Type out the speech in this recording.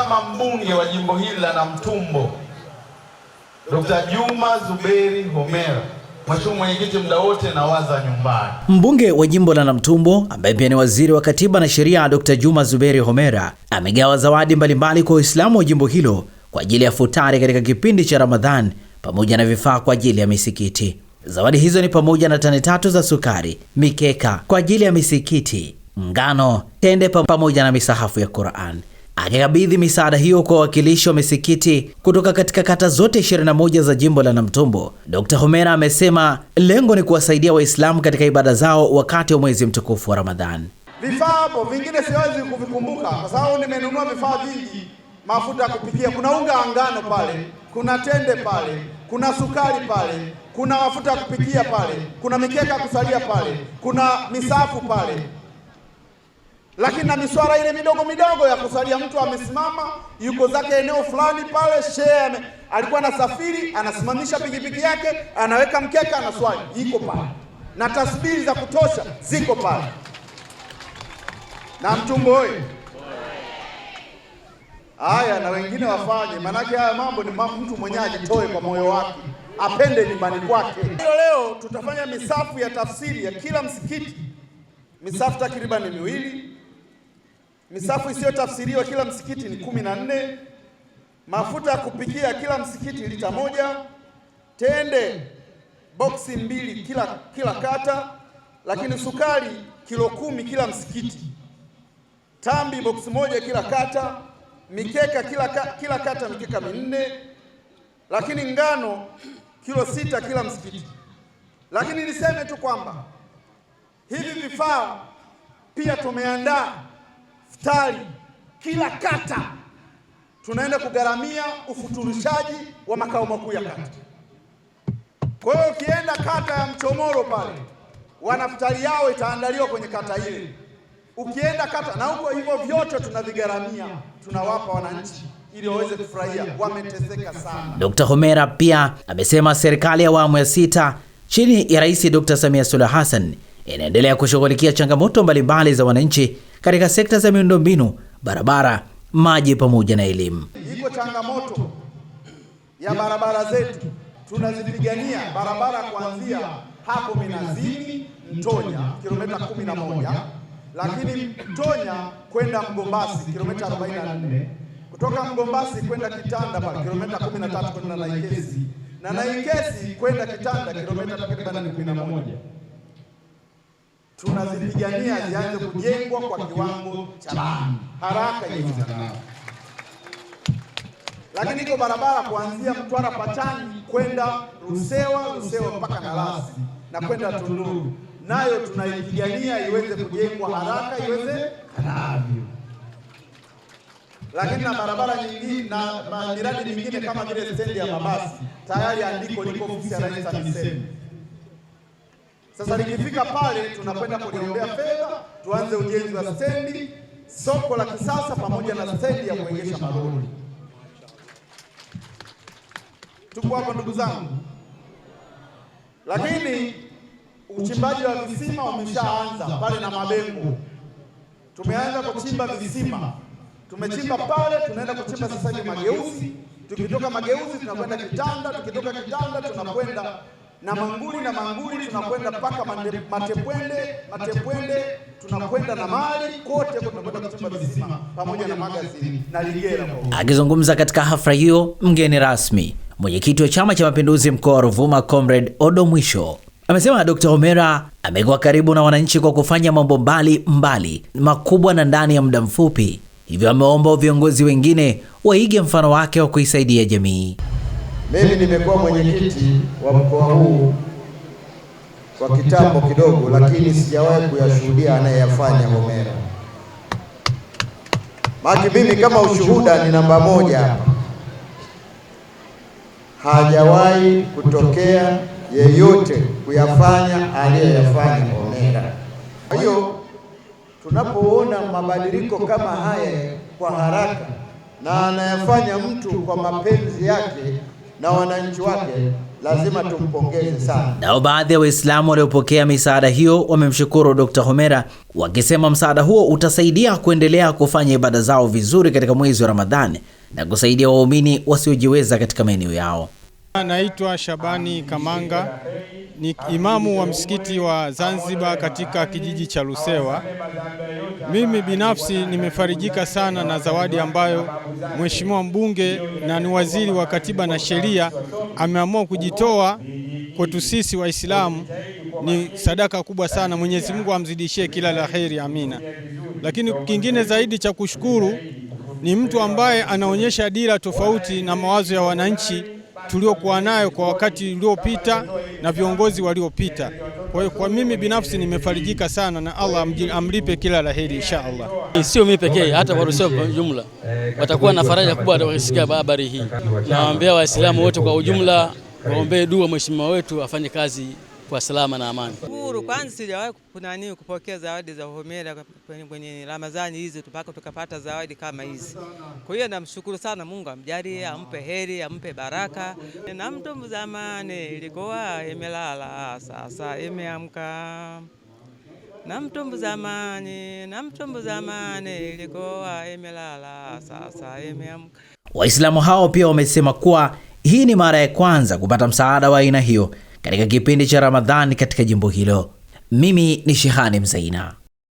kama mbunge wa jimbo hili la Namtumbo, Dr. Juma Zuberi Homera. Mheshimiwa Mwenyekiti, muda wote nawaza nyumbani. Mbunge wa jimbo la Namtumbo ambaye pia ni waziri wa Katiba na Sheria, Dr. Juma Zuberi Homera amegawa zawadi mbalimbali kwa Waislamu wa jimbo hilo kwa ajili ya futari katika kipindi cha Ramadhan pamoja na vifaa kwa ajili ya misikiti. Zawadi hizo ni pamoja na tani 3 za sukari, mikeka kwa ajili ya misikiti, ngano, tende pamoja na misahafu ya Qur'an. Akikabidhi misaada hiyo kwa wawakilishi wa misikiti kutoka katika kata zote 21 za jimbo la Namtumbo, Dr. Homera amesema lengo ni kuwasaidia Waislamu katika ibada zao wakati wa mwezi mtukufu wa Ramadhan. Vifaa hapo vingine siwezi kuvikumbuka kwa sababu nimenunua vifaa vingi. Mafuta ya kupikia, kuna unga ngano pale, kuna tende pale, kuna sukari pale, kuna mafuta ya kupikia pale, kuna mikeka ya kusalia pale, kuna misafu pale. Lakini na miswara ile midogo midogo ya kusalia, mtu amesimama yuko zake eneo fulani pale, shehe alikuwa anasafiri, anasimamisha pikipiki yake, anaweka mkeka, anaswali, iko pale. Na tasbihi za kutosha ziko pale. Na Namtumbo hoye. Haya, na wengine wafanye, manake haya mambo ni mtu mwenyewe ajitoe kwa moyo wake, apende nyumbani kwake. Leo tutafanya misafu ya tafsiri ya kila msikiti, misafu takriban 2. Misafu isiyo tafsiriwa kila msikiti ni 14. Mafuta ya kupikia kila msikiti lita 1. Tende boksi 2 kila kata, lakini sukari kilo 10 kila msikiti. Tambi boksi 1 kila kata. Mikeka kila kata mikeka 4, lakini ngano kilo 6 kila msikiti. Lakini niseme tu kwamba hivi vifaa pia tumeandaa futari kila kata, tunaenda kugharamia ufuturishaji wa makao makuu ya kata. Kwa hiyo ukienda kata ya Mchomoro pale, wanafutari yao itaandaliwa kwenye kata ile. Ukienda kata na huko, hivyo vyote tunavigharamia, tunawapa wananchi ili waweze kufurahia, wameteseka sana. Dr. Homera pia amesema serikali ya awamu ya 6 chini ya Rais Dr. Samia Suluhu Hassan inaendelea kushughulikia changamoto mbalimbali za wananchi katika sekta za miundombinu, barabara, maji pamoja na elimu. Iko changamoto ya barabara zetu, tunazipigania barabara kuanzia hapo Minazini Mtonya kilomita 11, lakini Mtonya kwenda Mgombasi kilomita 44, kutoka Mgombasi kwenda Kitanda pale kilomita 13 kwenda Naikesi, na Naikesi kwenda Kitanda kilomita takriban 11. Tunazipigania zianze kujengwa kwa kiwango cha lami haraka iwezekanavyo. Lakini iko barabara kuanzia Mtwara Pachani kwenda Rusewa mpaka Nalasi na kwenda Tunduru, nayo tunaipigania iweze kujengwa haraka iwezekanavyo. Lakini na barabara nyingine na miradi mingine kama vile stendi ya mabasi, tayari andiko liko ofisi ya Rais TAMISEMI. Sasa likifika pale tunakwenda kuliombea fedha, tuanze ujenzi wa stendi, soko la kisasa pamoja na stendi ya kuegesha malori. Tuko hapa ndugu zangu. Lakini uchimbaji wa visima umeshaanza pale na Mabengo. Tumeanza kuchimba visima. Tumechimba pale, tunaenda kuchimba sasa hivi Mageuzi. Tukitoka Mageuzi tunakwenda Kitanda, tukitoka Kitanda tunakwenda na Manguli tunakwenda mpaka Matepwende tunakwenda na Mali, kote tunakwenda kuchimba visima pamoja na magazini na Ligera. Akizungumza katika hafla hiyo, mgeni rasmi mwenyekiti wa Chama cha Mapinduzi mkoa wa Ruvuma Comrade Odo Mwisho amesema Dr. Homera amekuwa karibu na wananchi kwa kufanya mambo mbali makubwa na ndani ya muda mfupi, hivyo ameomba viongozi wengine waige mfano wake wa kuisaidia jamii. Mimi nimekuwa mwenyekiti wa mkoa huu kwa kitambo kidogo, lakini sijawahi kuyashuhudia anayeyafanya Homera. Maki mimi kama ushuhuda ni namba 1 hapa. Hajawahi kutokea yeyote kuyafanya aliyeyafanya Homera. Kwa hiyo tunapoona mabadiliko kama haya kwa haraka na anayafanya mtu kwa mapenzi yake na wananchi wake, lazima tumpongeze sana. Nao baadhi ya Waislamu waliopokea misaada hiyo wamemshukuru Dr. Homera, wakisema msaada huo utasaidia kuendelea kufanya ibada zao vizuri katika mwezi wa Ramadhani na kusaidia waumini wasiojiweza katika maeneo yao. Naitwa Shabani Kamanga, ni imamu wa msikiti wa Zanzibar katika kijiji cha Lusewa. Mimi binafsi nimefarijika sana na zawadi ambayo Mheshimiwa mbunge na ni waziri wa Katiba na Sheria ameamua kujitoa kwetu sisi Waislamu. Ni sadaka kubwa sana. Mwenyezi Mungu amzidishie kila la heri, amina. Lakini kingine zaidi cha kushukuru ni mtu ambaye anaonyesha dira tofauti na mawazo ya wananchi tuliokuwa nayo kwa wakati uliopita na viongozi waliopita. Kwa hiyo kwa mimi binafsi nimefarijika sana, na Allah amlipe kila la heri inshallah. Sio mimi pekee, hata Warusewa kwa ujumla watakuwa na faraja kubwa wakisikia habari hii. Nawaambia Waislamu wote kwa ujumla waombee dua mheshimiwa wetu afanye kazi kwa salama na amani. Kwanza sijawahi kupokea zawadi za Homera kwenye Ramadhani hizi mpaka tukapata zawadi kama hizi. Kwa hiyo namshukuru sana, Mungu amjalie, ampe heri, ampe baraka. Na mtu zamani ilikuwa imelala, sasa imeamka. Na mtu zamani ilikuwa imelala, sasa imeamka. Waislamu hao pia wamesema kuwa hii ni mara ya kwanza kupata msaada wa aina hiyo katika kipindi cha Ramadhani katika jimbo hilo. Mimi ni Shehani Mzaina.